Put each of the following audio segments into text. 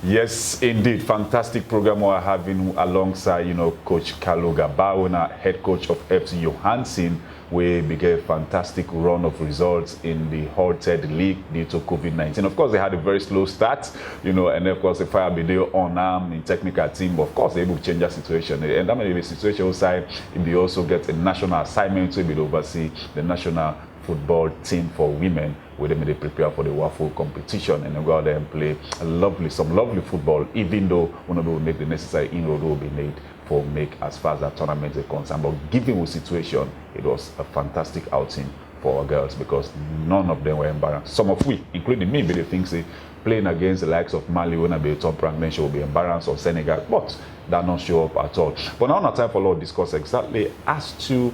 Yes, indeed. Fantastic program we're having alongside, Coach Kaloga Bah, head coach of FC Johansen. We began a fantastic run of results in the halted league due to COVID-19. Of course, they had a very slow start, and of course, the fire video on in technical team. Of course, they're able to change that situation. And that may be a situation side if they also get a national assignment to be able to oversee the national football team for women, where they prepare for the waffle competition and they go out there and play some lovely football, even though one of them will make the necessary inroad will be made for as far as that tournament is concerned. But given the situation, it was a fantastic outing for our girls because none of them were embarrassed. Some of we, including me, but they think playing against the likes of Mali when I be a top ranked nation will be embarrassed, or Senegal, but that not show up at all. But now not time for a lot of discuss exactly as to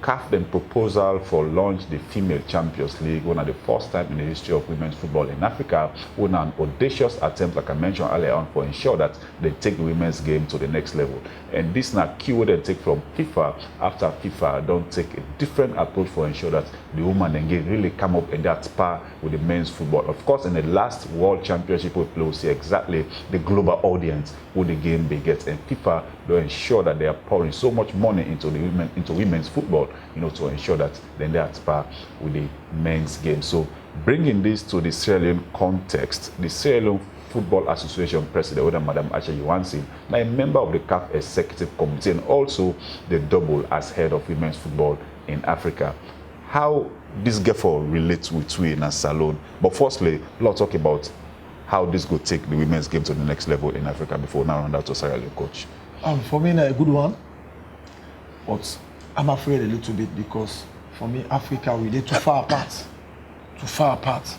CAF them proposal for launch the Female Champions League, one of the first time in the history of women's football in Africa, with an audacious attempt, like I mentioned earlier on, for ensure that they take the women's game to the next level. And this now key what they take from FIFA after FIFA don't take a different approach for ensure that the women then really come up in that par with the men's football. Of course, in the last World Championship we play, we see exactly the global audience who the game begets, and FIFA will ensure that they are pouring so much money into women's football, to ensure that then they are at par with the men's game. So bringing this to the Sierra Leone context, the Sierra Leone Football Association President, Madam Asha Johansen, now a member of the CAF Executive Committee and also the double as head of women's football in Africa. How this therefore relates with we in a salon. But firstly, let's talk about how this could take the women's game to the next level in Africa before now run out to Sierra Leone, coach. For me, a good one, but I'm afraid a little bit because for me, Africa, we're too far apart. Too far apart.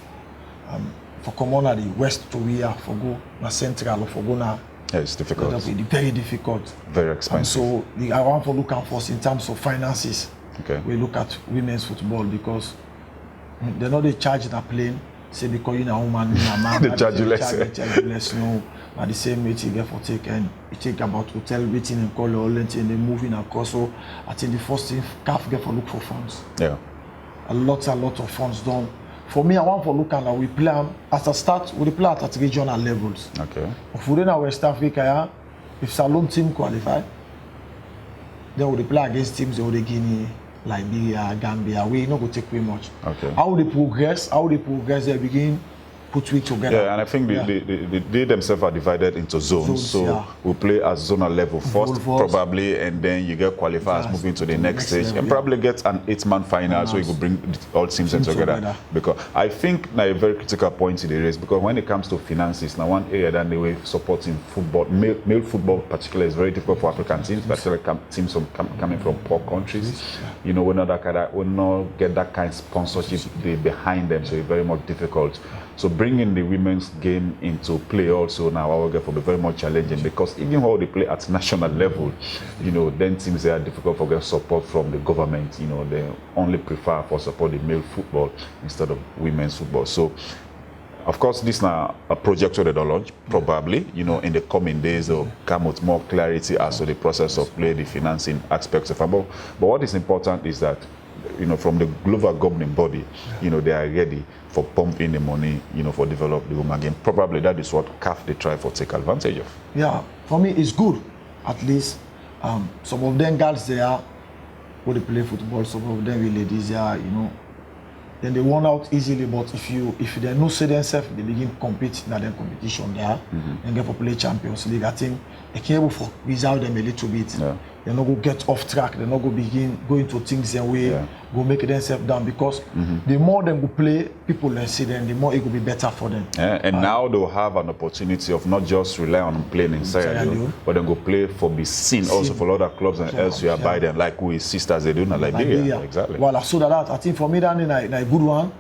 For come on the West to Korea, for go na Central, or for go na. Yeah, it's difficult. It's very difficult. Very expensive. So I want to look at first in terms of finances. Okay. We look at women's football because they know they charge the plane. Say because you're a woman, you're a man. They charge you less. They charge you less. No, at the same rate you get for take, and you take about hotel waiting and call all and they moving across. So I think the first thing CAF get for look for funds. Yeah. A lot of funds done. For me, I want to look at we play as a start. We play at regional levels. Okay. If we in West Africa, if Salon team qualify, then we play against teams that would Guinea, Liberia, Gambia. We not go take way much. Okay. How they progress? They begin put we together. Yeah, and I think they themselves are divided into zones. So yeah. we play at zonal level first, probably, and then you get qualifiers moving to the next stage, level, and probably get an 8-man final, so you could bring all teams together. Because I think now a very critical point in the race, because when it comes to finances, now one area that they were supporting football, male football particularly, is very difficult for African teams, particularly teams coming from poor countries. We not get that kind of sponsorship behind them, so it's very much difficult. So bringing the women's game into play also now will get for be very much challenging, because even while they play at national level, then teams they are difficult for get support from the government. They only prefer for support the male football instead of women's football. So of course this now a project that they'll launch probably, in the coming days they'll come with more clarity as to the process of play, the financing aspects of football. But what is important is that from the global governing body, they are ready for pumping the money, for develop the women game. Probably that is what CAF they try for take advantage of. Yeah, for me it's good. At least some of them girls there who they play football, some of them ladies there, then they won out easily. But if they no say themselves, they begin to compete in that competition there and get for play Champions League. I think they can able for result them a little bit. Yeah. They're not go get off track. They're not go begin going to things their way, go make themselves down, because the more them go play, people then see them, the more it will be better for them. Yeah, and now they'll have an opportunity of not just rely on playing in Sierra Leone, but then go play for be seen also for other clubs and elsewhere by them, like we sisters they do in Liberia. Exactly. Well, so that I think for me that is a good one.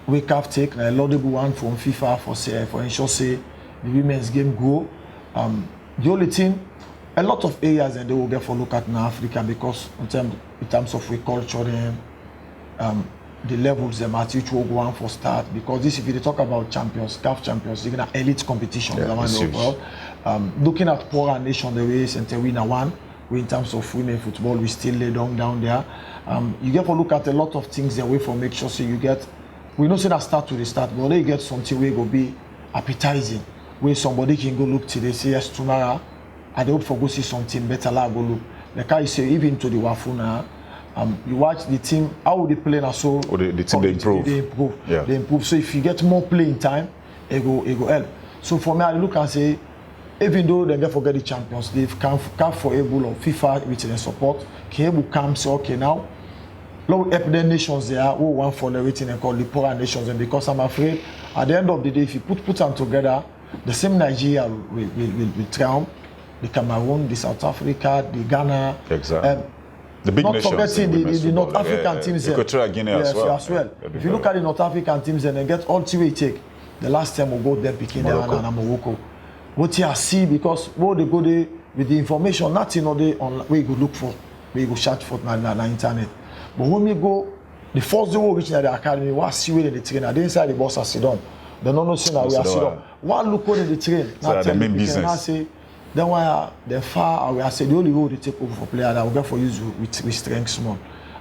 We can take a laudable one from FIFA for ensure say the women's game go. The only thing, a lot of areas that they will get for look at in Africa, because in terms of culture, the levels them at each will go on for start. Because this, if you talk about champions, CAF champions, you're gonna elite competition. Looking at poorer nation, the way St. Wina one, in terms of women football, we still lay down there. You get to look at a lot of things the way for make sure so you get. We don't say that start to the start, but they get something where go be appetizing. where somebody can go look today, say yes tomorrow, I hope for go see something better, like go look. Like I say, even to the Wafuna, you watch the team, how they play now, so the team they improve. Yeah. They improve. So if you get more playing time, it go help. So for me, I look and say, even though they get forget the Champions League, come for able of FIFA with the support, can able come say okay now. Lord help the nations there who want for the rating and call the poorer nations, and because I'm afraid at the end of the day, if you put them together, the same Nigeria will triumph, the Cameroon, the South Africa, the Ghana. Exactly. The big not nations. Forgetting the North African teams. Equatorial Guinea as well. If you look at the North African teams and get all the way take, the last time we go there picking there and Morocco. What you see because what they go there with the information, nothing on where you go look for, where you go search for na internet. But when we go, the first day we reach the academy, what see where they train, they inside the bus are sit down. They don't know saying that we are sit down. What look where they train? So the main business. Then why the far away? I say the only way they take over for player that will get for use with strength small.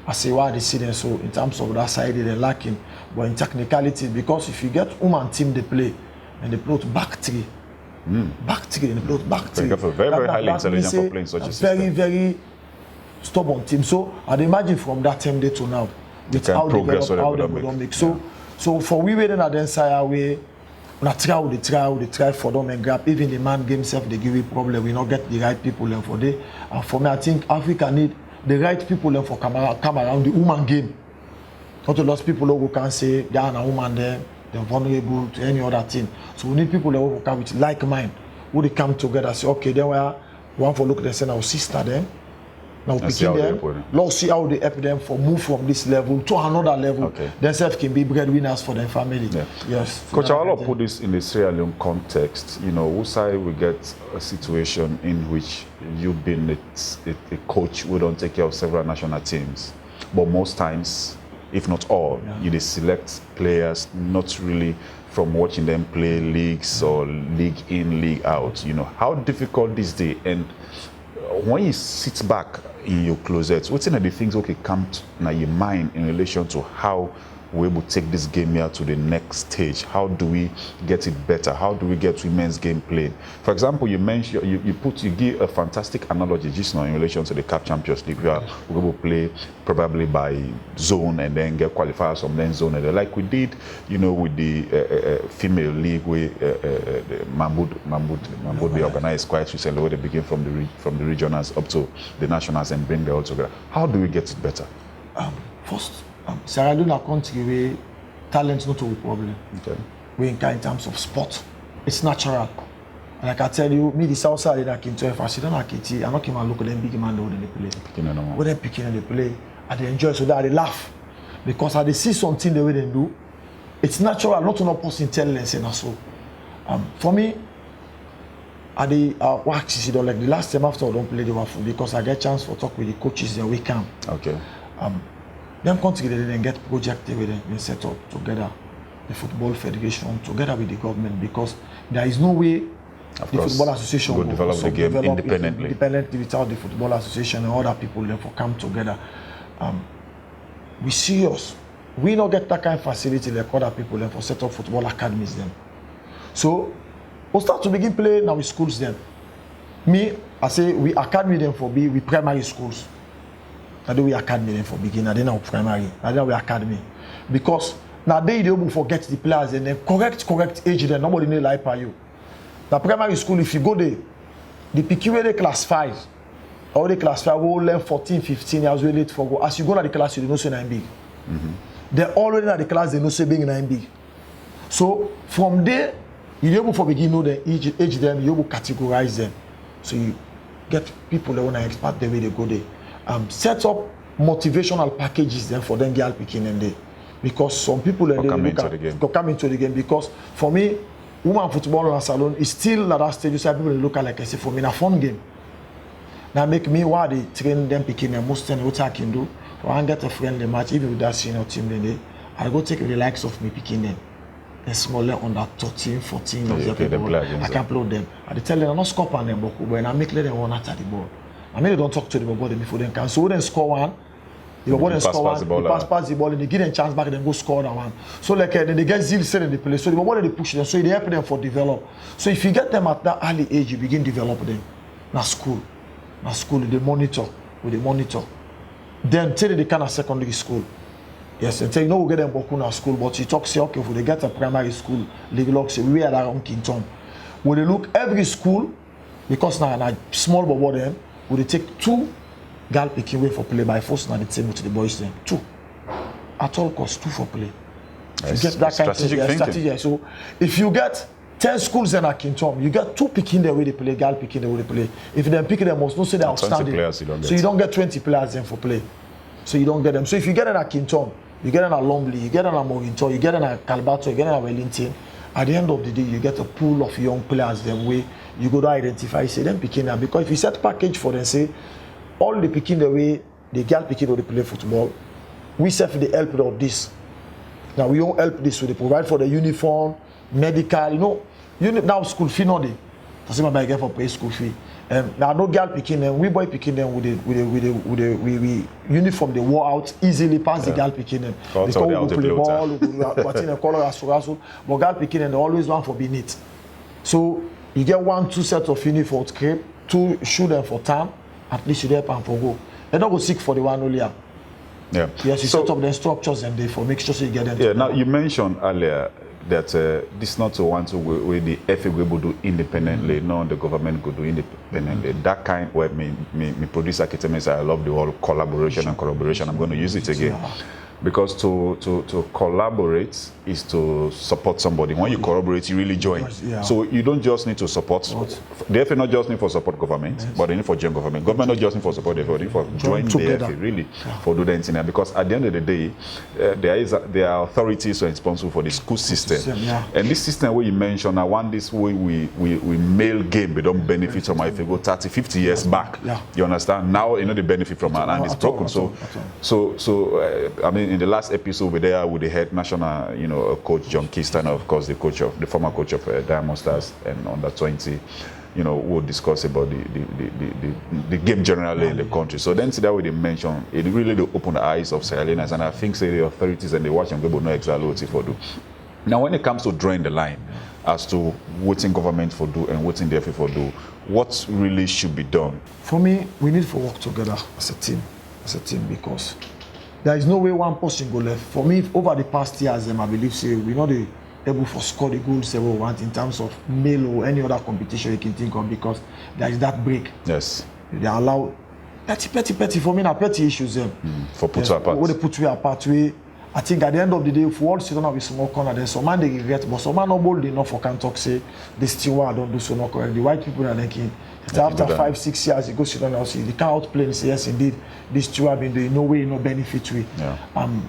I say why they see them so in terms of that side they're lacking, but in technicality because if you get woman team they play and they play back three. Back three and they play back three. Very highly intelligent for playing such a system. Very stubborn team. So I'd imagine from that time day to now, with how they make. So for we waiting at the inside way. They try for them and grab. Even the man game self, they give you problem. We not get the right people there for day. And for me, I think Africa need the right people there for come around the woman game. Not to those people who can say they are a woman there, they're vulnerable to any other thing. So we need people who come with like mind, who they come together say, okay, then we want to look at them, our sister then. Now picking them, let's see how they help them for move from this level to another level. Okay. Themselves can be breadwinners for their family. Yeah. Yes. Coach, I will put this in the Sierra Leone context. You know, Usai will get a situation in which you've been a coach who don't take care of several national teams, but most times, if not all, you select players not really from watching them play leagues or league in, league out. You know, how difficult this day and when you sit back in your closet, what's the things okay come to your mind in relation to how we're able to take this game here to the next stage? How do we get it better? How do we get women's game played? For example, you mentioned you give a fantastic analogy just now in relation to the CAF Champions League. We're able to play probably by zone and then get qualifiers from then zone, and like we did, you know, with the female league where Mahmoud they organized quite recently, where they begin from the regionals up to the nationals and bring them all together. How do we get it better? First. Sierra Leone, a country where talent is not a problem. Okay. We in terms of sport, it's natural. And I can tell you, me the south side that came to if I sit down at KT, I'm not going to look at them big man when they play. When they picking and they play, and they enjoy so that they laugh. Because I they see something the way they do, it's natural, not to post intelligence and so. For me, I like the last time after I don't play the waffle because I get chance to talk with the coaches and we come. Okay. Them come together and get projected with them and set up together the football federation together with the government because there is no way the football association will develop the game independently without the football association and other people therefore come together. We serious. We don't get that kind of facility like other people therefore set up football academies then. So we'll start to begin playing now with schools then. Me, I say we academy them for we primary schools. I do we academy them for beginner, then now primary, and then we academy. Because now they able to forget the players and then correct age then nobody need like by you. Now primary school, if you go there, the PQ class 5 or the class 5 will learn 14, 15 years really late for go. As you go to the class, you don't say 9 big. They're already at the class, they don't say being 9 big. So from there, you're able to begin know the age them, you're able to categorize them. So you get people that want to expert the way they go there. Set up motivational packages then for them girl picking and they because some people come into the game because for me woman football and salon is still at that stage so people look at like I say for me a fun game. Now make me why they train them picking and most of what I can do. So I get a friendly match even with that senior team then I go take the likes of me picking them. They're smaller under 13, 14 years old. I can upload them. I tell them I'm not scoring them but when I make them one after the ball. I mean, they don't talk to them about them before they can. So when they score one, The ball and pass score the one, ball, they pass the ball, and they give them chance back, and then go score that one. So like then they get zeal set in the play. So the ball they push them, so they help them for develop. So if you get them at that early age, you begin develop them. Now school, they monitor, Then tell the kind of secondary school. Yes, and say you know we get them boku na school, but you talk say okay, if they get a primary school, level up say we are around Kington. When they look every school, because now small ball them, will they take 2 girl picking way for play by force now the team to the boys then 2 at all costs 2 for play. You get that kind of strategy. So if you get 10 schools in a Kingdom, you get 2 picking the way they play, girl picking the way they play. If they pick them, must not say they're outstanding. So you don't get 20 players then for play. So you don't get them. So if you get in a Kingdom, you get in a Lumley, you get in a Morganton, you get in a Calbato, you get in a Wellington. At the end of the day, you get a pool of young players. Then way you go to identify, say them picking them because if you set package for them, say. All the picking the way the girl picking or they play football, we serve the help of this. Now we don't help this, so they provide for the uniform, medical, now school fee no dey. That's why I get for pay school fee. Now no girl picking them, we boy picking them with the uniform they wore out easily pass the girl picking them. Because we go play ball, we go in a color as but girl picking them they always want for be neat. So you get 1-2 sets of uniform scrape, 2 shoe them for time. At least you help and for go. They don't go seek for the one only. Yeah. Yes, you set up the structures and they for make sure so you get them. Yeah. Now you mentioned earlier that this not to want to where the FA will do independently, no, the government could do independently. That kind where me producer Kitemis, I love the whole collaboration and collaboration. I'm going to use it again. Yeah. Because to collaborate is to support somebody. When you collaborate, you really join. Yeah. So you don't just need to support. The FA not just need for support government, but they need for join government. Government not just need for support the FA, they need for join the FA really for do the internet. Because at the end of the day, there are authorities responsible for the school system. And this system where you mentioned, I want this way we male game, we don't benefit from if you go 30, 50 years back. Yeah. You understand? Now you know the benefit from it and it's broken. So I mean. In the last episode, we were there with the head national, coach John Keyston, of course, the former coach of Diamond Stars and under 20, we'll discuss about the game generally in the country. So then, see that way they mention it really opened the eyes of Sierra Leoneans, and I think say the authorities and they watch and people know exactly what for do. Now, when it comes to drawing the line as to what government for do and what the FA for do, what really should be done? For me, we need to work together as a team, because. There is no way one person go left. For me, over the past years, I believe say we're not able to score the goals we want in terms of male or any other competition you can think of because there is that break. Yes. They allow petty for me na petty issues them. For put you apart. When they put you apart, I think at the end of the day, if we all sit down with small corner, then some man they regret, but some man not bold enough for can talk say this still I don't do so not correct. The white people are thinking. After 5-6 years, you go sit down and see the can't outplay and say yes indeed this two have been doing no way no benefit we. Yeah.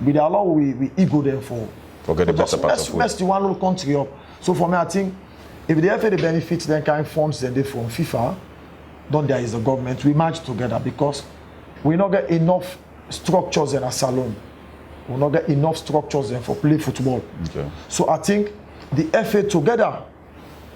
With the allow we ego them for forget the better part of mess the one little country up. So for me I think if the FA the benefits then kind funds then they from FIFA, then there is the government. We merge together because we not get enough structures in a salon. We not get enough structures then for play football. Okay. So I think the FA together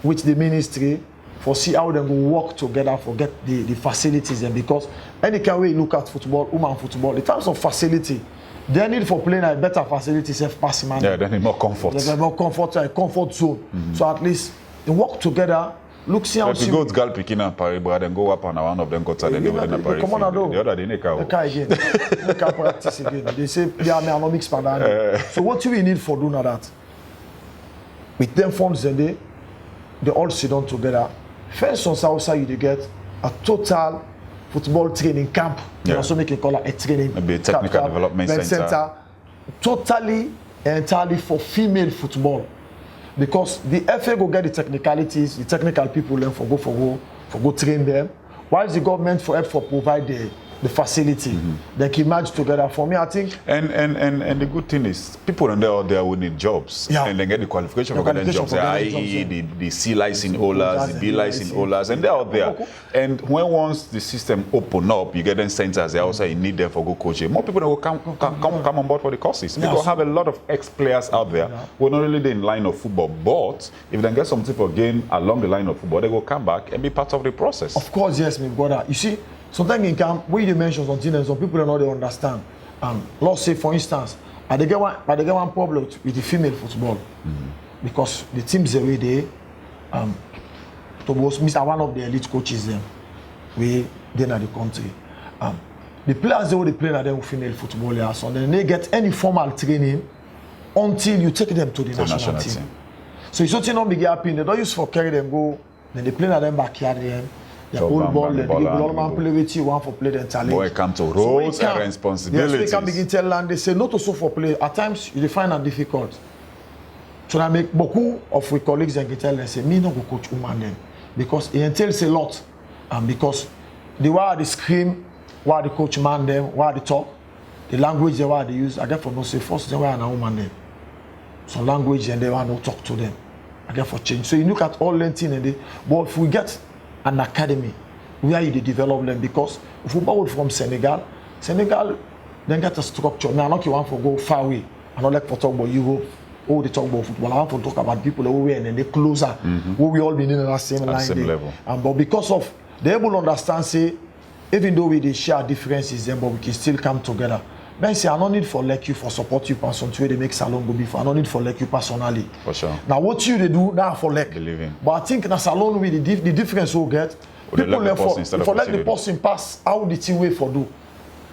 with the ministry for see how they will work together for get the facilities and because any kind way you look at football, woman football, in terms of facility, they need for playing a better facilities have passing man. Yeah, they need more comfort. They need more comfort, a comfort zone. So at least they work together. Look, see how if you go to girl picking and Paris, but then go up and one of them got to the come on, the other day they again. They can practice again. They say they are economics for So what do we need for doing that? With them funds and they all sit down together. First on Southside, you get a total football training camp. You also make it call it a training. Maybe a technical development center. Totally and entirely for female football. Because the FA go get the technicalities, the technical people learn for go train them. While the government for provide the facility, they can merge together. For me, I think. And the good thing is, people out there will need jobs, and they get the qualification for getting jobs. i.e., the C license holders, the B license holders, and they're out there. And once the system open up, you get them centers. They also need them for good coaching. More people will come on board for the courses. Because have a lot of ex-players out there who are not really in line of football, but if they get something for game along the line of football, they will come back and be part of the process. Of course, yes, my brother. You see. Sometimes in camp, when you mention something and some people don't know they understand. let's say for instance, I get one problem with the female football because the teams the way they Tobo's Mr. one of the elite coaches them we then at the country. The players they play at them female football yeah, so then they get any formal training until you take them to the national team. So it's something not big happy. They don't use for carry them go. Then they play at them backyard them. They hold ball. They give all man play with you. One for play then challenge. Boy, come to roles and responsibilities. Yes, we can begin tell land. They say not also for play. At times you find it difficult. So I make beaucoup of my colleagues and tell them say me no go coach woman then because it entails a lot. Because the way they scream, why the coach man them, why they talk, the language they why they use. I get for no say first they why a woman them. So language and they want to talk to them. I get for change. So you look at all lengthing and they, but if we get an academy where you develop them, because if we borrow from Senegal then get a structure. Now not you want to go far away. I don't like for talk about Europe. Oh, they talk about football. I want to talk about people who we and then they closer. Who we all been in the same line. Same level. But because of they able to understand, say, even though we share differences, then but we can still come together. Ben say I don't need for like you for support you person to they make salon go before. I don't need for like you personally. For sure. Now what you they do now for like. Believing. But I think na salon with the difference we get. People let the person pass how the team way for do.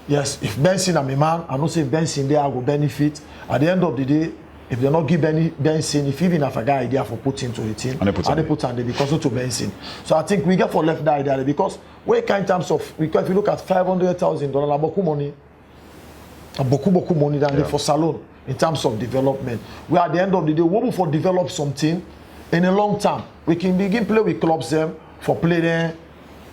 Yes, if Benson I'm a man, I know say Benson there I go benefit. At the end of the day, if they not give any Benson, if even have a guy idea for put into the team, and they put on there because not to Benson. So I think we get for left that idea because we can in terms of because if you look at $500,000, beaucoup money. Beaucoup money than for salon in terms of development. We at the end of the day, we will for develop something in a long term. We can begin play with clubs them for play there.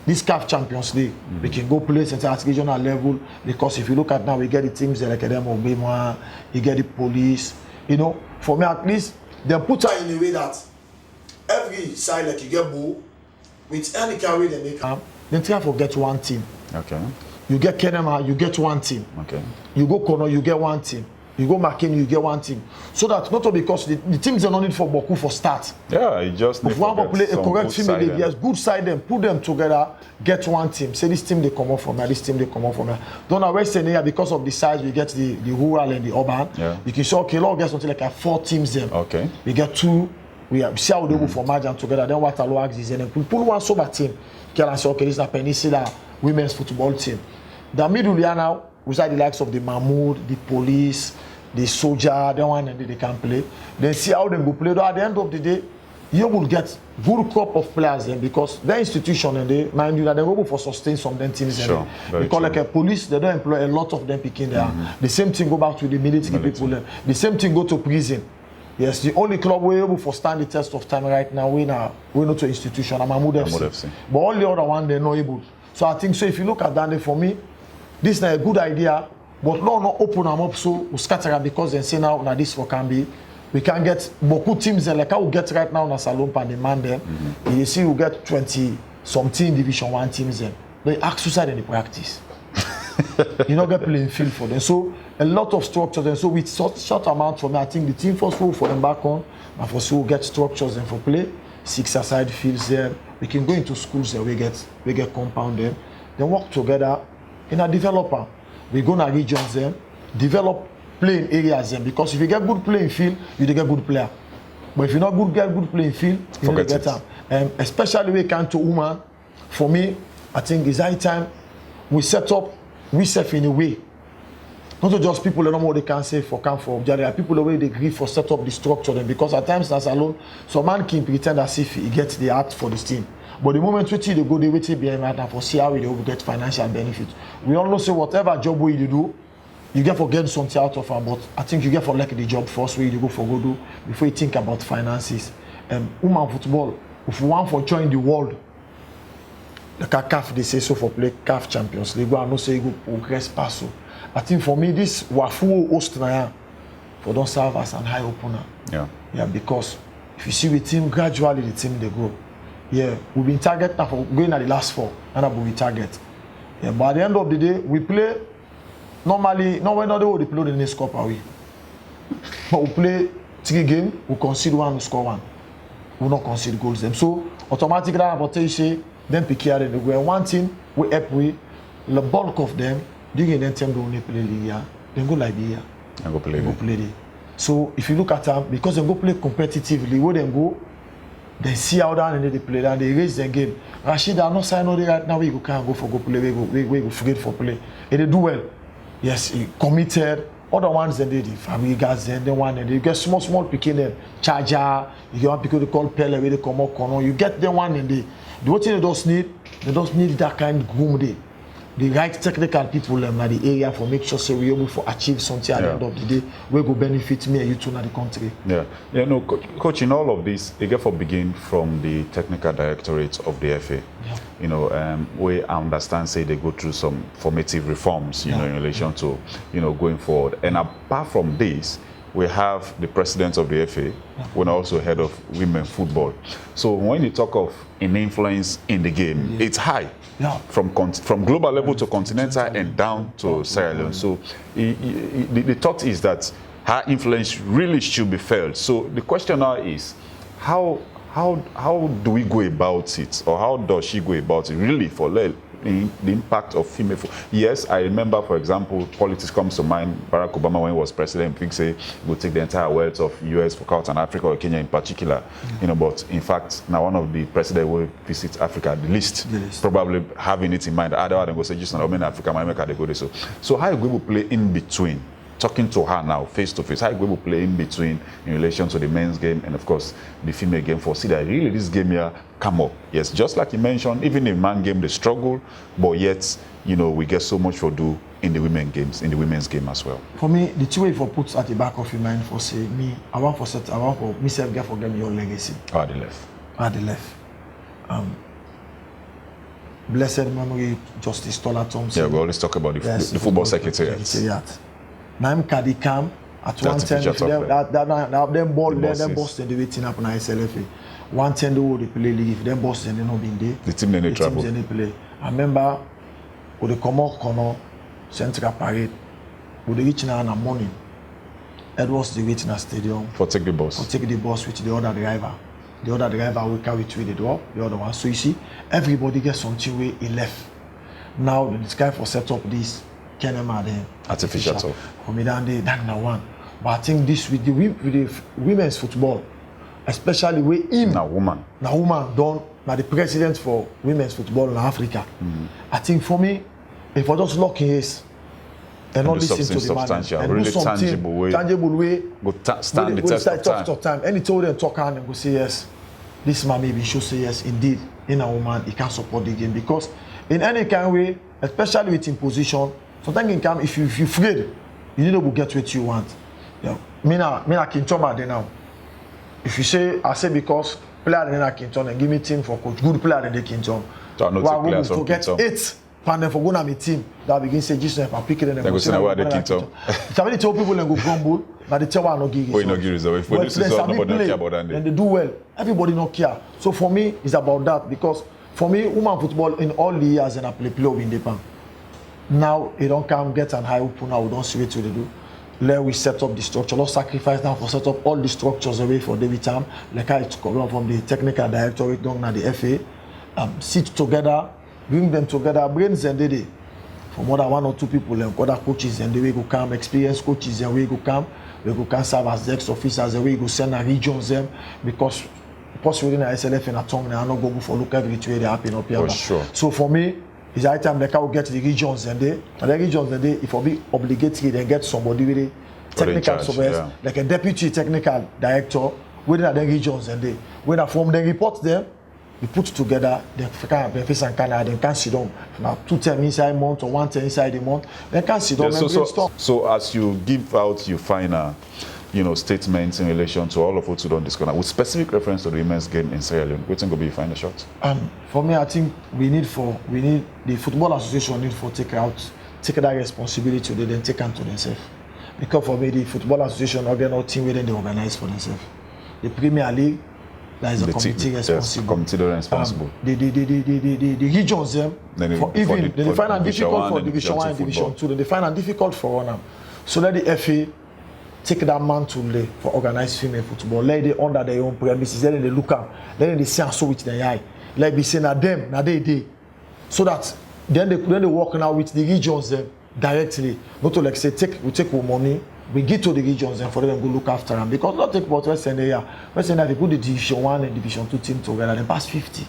This CAF Champions League. We can go play at regional level because if you look at now, we get the teams like them of Bema, you get the police. You know, for me at least, they put her in a way that every side like you get ball with any carry they make up. Then try to get one team. Okay. You get Kenema, you get one team. Okay. You go Kono, you get one team. You go McKinney, you get one team. So that not only because the teams are not need for Boku for start. Yeah, you just need to play a correct female league, yes, good side them, put them together, get one team. Say this team they come out from here, this team they come out from here. Don't know Western area because of the size we get the rural and the urban. Yeah. You can say okay, Lord get something like 4 teams them. Okay. We get 2. We see how they go for margin together. Then what Waterloo is and we pull one sober team. Can I say okay, this is a Peninsula women's football team. The middle here now, we the likes of the Mahmoud, the police, the soldier, the one and they can play. Then see how they go play. Though at the end of the day, you will get good crop of players then because their institution and they mind you that they go for sustain some them teams. Sure, because like a police, they don't employ a lot of them picking there. The same thing go back to the military people. The same thing go to prison. Yes, the only club we're able for stand the test of time right now, we're not to institution, Mahmoud FC. But all the other one, they're not able. So I think so if you look at that for me, this is not a good idea, but not open them up so we scatter them because they say now this for can be. We can get beaucoup teams like how we get right now in Salon and demand them. You see we get 20-something Division 1 teams then. They exercise in the practice. You not get playing field for them. So a lot of structures and so with short amount for me, I think the team first will for them back on and for so get structures and for play, 6-a-side fields there. We can go into schools there, we get compound them, then work together in a developer. We go to regions then, develop playing areas then because if you get good playing field, you get good player. But if you not get good playing field, you don't get them. Especially when it comes to women, for me, I think it's high time we set up ourselves in a way. Not just people that don't know what they can say for camp for there are people the way they agree for set up the structure then because at times as alone, some man can pretend as if he gets the art for this team. But the moment we they go, they wait behind right now for see how they will get financial benefit. We all know say whatever job we do, you get for get something out of her, but I think you get for like the job first where you go for go do before you think about finances. Women football, if you want for join the world, like a CAF they say so for play CAF Champions League, I know say you go progress pass so. I think for me this Wafu host now for don't serve as an high opener. Yeah, because if you see the team gradually the team they grow. Yeah, we've been targeted now for going at the last 4, and that will be target. Yeah, but at the end of the day, we play normally. No, we're not they play the next cup away. But we play 3 games, we concede 1, we score 1. We not concede goals them. So automatically, about say then pick here and we one team we help with the bulk of them during the time they only play league. then go Liberia. And go play. Go play there. So if you look at them, because they go play competitively, where they go, they see how down and they play, and they raise their game. Rashid are not signing right now. We can't go for go play. We go forget for play. And they do well. Yes, he committed. Other ones then they Fabregas, then the one and you get small picking them. Charger, you get one people they call Pele, where they come up corner. You get the one and the what thing they just need that kind of groom day. The right technical people in the area for make sure say we able to achieve something at the end of the day we go benefit me and you two in the country. Yeah, no, coach, in all of this, you get for begin from the technical directorate of the FA. Yeah. You know, we understand say they go through some formative reforms, you know, in relation to, you know, going forward. And apart from this, we have the president of the FA, and also head of women football. So when you talk of an influence in the game, it's high. Yeah. From global level to continental and down to Sierra Leone. So the thought is that her influence really should be felt. So the question now is, how do we go about it, or how does she go about it really for the impact of female football? Yes, I remember, for example, politics comes to mind. Barack Obama, when he was president, he say he would take the entire wealth of US for out and Africa or Kenya in particular. You know, but in fact, now one of the presidents will visit Africa the least, probably having it in mind. Otherwise, they go say just in Africa, my America, they go there. So how we will play in between? Talking to her now, face to face, how we will play in between in relation to the men's game and of course the female game for see that really this game here come up. Yes, just like you mentioned, even in man game they struggle, but yet, you know, we get so much for do in the women's game as well. For me, the two way for put at the back of your mind for say me, I want for myself get for them your legacy. At the left. At the left. Blessed memory, Justice Tola Thompson. Yeah, we always talk about the football secretariat. Now I'm Kadikam at 110. That them ball them Boston they waiting up on SLFA. 110 they play league. If them Boston they not been there. The team they travel. They play. I remember when they come out corner Central Parade. When they reach now in the morning, Edwards they wait in a stadium. For take the bus. For take the bus with the other driver. The other driver will carry through the door. The other one. So you see, everybody gets something where he left. Now the guy for set up this. Artificial turf. For me, that's one. But I think this with the women's football, especially with him. Now woman done. Now the president for women's football in Africa. I think for me, if I just lock his and not listen to the man and really do something tangible way, go stand the test of time. And he told them talk and go say yes. This man maybe should say yes indeed. In a woman, he can support the game because in any kind of way, especially with imposition. Sometimes in camp, if you're afraid, you need to go get what you want. Yeah. Me na Kintoma there now. If you say, I say because player then I Kinton and give me team for coach, good player then they Kinton. Well, we will forget 8 panel for going to my team. That begin say just if I pick it and then go say where they Kinton. It's already tell people and go grumble. Now they tell one no give. We no give result. If we do so, nobody care about that. And they do well. Everybody not care. So for me, it's about that because for me, women football in all the years and I play in the pan. Now it don't come get an high open now we don't see what to do. Let we set up the structure. Let's sacrifice now for set up all the structures away for David Tam. Like I come from the technical directorate down at the FA. Sit together, bring them together, brains and they for more than 1 or 2 people and other coaches and the way go come, experienced coaches and we go come serve as the ex-officers and we go send a regions them because possibly in the SLF and a tongue now not go for look every way they happen up here. Sure. So for me, it's high time like I will get to the regions and the regions and if I be obligatory then get somebody with a technical surveillance, like a deputy technical director within the regions and when I form the report them, we put together the benefits and Canada, they can sit down now 2 term inside month or 1 term inside the month, they can sit down and brainstorm. So as you give out your final statements in relation to all of what you don't discuss with specific reference to the women's game in Sierra Leone, what think will be your final shot? For me, I think we need the football association need for take that responsibility they then take onto themselves. Because for me, the football association or team within they organize for themselves. The Premier League, that is a committee responsible. Committee responsible. The regions them they find it difficult for Division 1 and Division 2. They find it difficult for one. So let the FA take that mantle for organized female football. Let they under their own premises. Let they look up. Let they see and so with their eye. Let be saying that them, now they. So that then they work now with the regions them. directly. Not to like say we take our money, we give to the regions and for them to go look after them. Because not take about Western area. Western area they put the Division 1 and Division 2 team together and pass 50.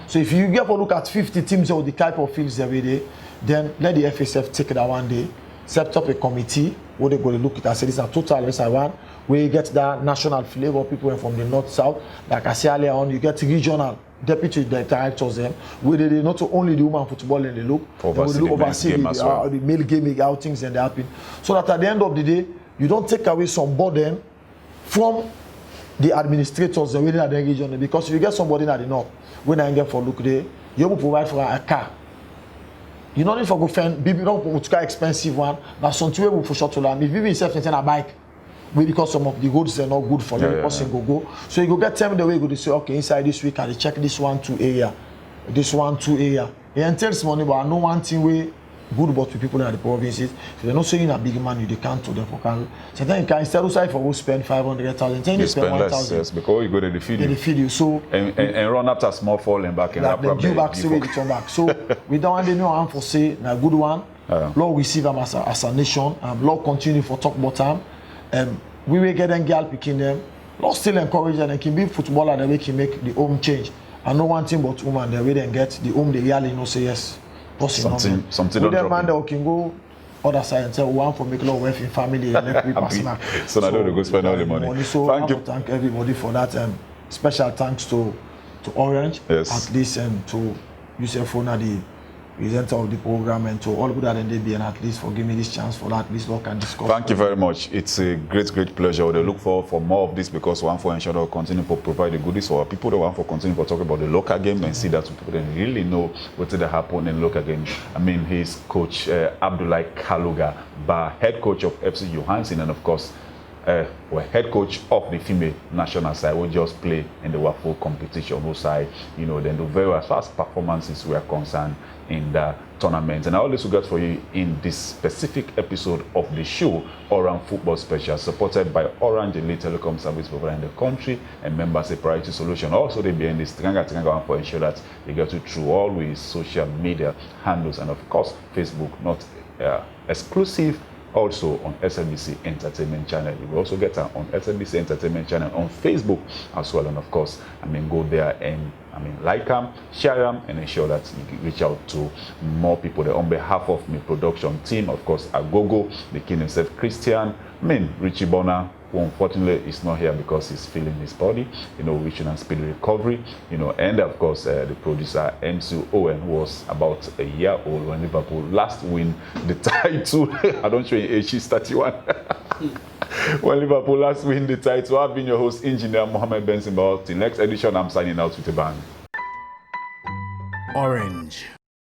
So if you get to look at 50 teams or the type of fields every day, then let the FSF take that one day, set up a committee where they go to look at and say this is a total list I want, where you get that national flavor, people from the north south, like I said earlier on, you get regional deputy directors them, where they not only the women football and they look, oversee the male gaming outings and they happen. So that at the end of the day, you don't take away some burden from the administrators within the region, because if you get somebody in the north, when I get for look there, you will provide for a car. You don't need for go find people don't to expensive one. Now something will for short to land. If you yourself in a bike, maybe because some of the goods are not good for you, person go. So you go get time the way you go to say, okay, inside this week I check this 1-2 area, this 1-2 area. It entails money, but I know one thing way good about people in the provinces. If they're not saying a big man, you can't to them for can. Sometimes you can instead of for go spend 500,000, then you spend 1,000. Yes, because you go to the feed you. They feed you. So and run after small falling back and like the back say we come back. So we don't want the new one for say a good one. Lord receive them as a nation. Lord continue for talk about them. We will get them girl picking them. Lord still encourage them and can be footballer the way can make the home change. I know one thing about women, the way they get the home, they really know say yes. Something don't drop man that can go other side and say we want to make love with in family and let people pass back. So I don't go spend all the money. So thank you. Thank everybody for that. Special thanks to Orange, at least, and to Yusuf Fona, the presenter of the program, and to all people that ended there, and at least for giving me this chance for that, at least we can discuss. Thank you very much. It's a great pleasure. We look forward for more of this, because we want for ensure that we continue to provide the goodies for our people. That want for continue to talk about the local game and see that people then really know what did happen in the local game. I mean, he's coach Abdulai Kaloga Bah, head coach of FC Johansen, and of course, head coach of the female national side. We just play in the waffle competition whose side, you know, then do very as far as performances were concerned in the tournament. And all this we got for you in this specific episode of the show, Orange Football Special, supported by Orange, the lead telecom service provider in the country, and members a priority solution. Also, they be in this Tranga one for ensure that they get you through always social media handles, and of course Facebook, not exclusive. Also on SLBC Entertainment Channel. You will also get her on SLBC Entertainment Channel on Facebook as well. And of course, I mean, go there and like them, share them, and ensure that you reach out to more people. There on behalf of my production team, of course, Agogo, the king himself, Christian, Richie Bonner, who unfortunately is not here because he's feeling his body, you know, wishing and speedy recovery, you know, and of course the producer MC Owen, who was about a year old when Liverpool last win the title. I don't show you age, she's 31. When Liverpool last win the title. I've been your host, Engineer Mohammed Benson. Till next edition, I'm signing out with a bang. Orange.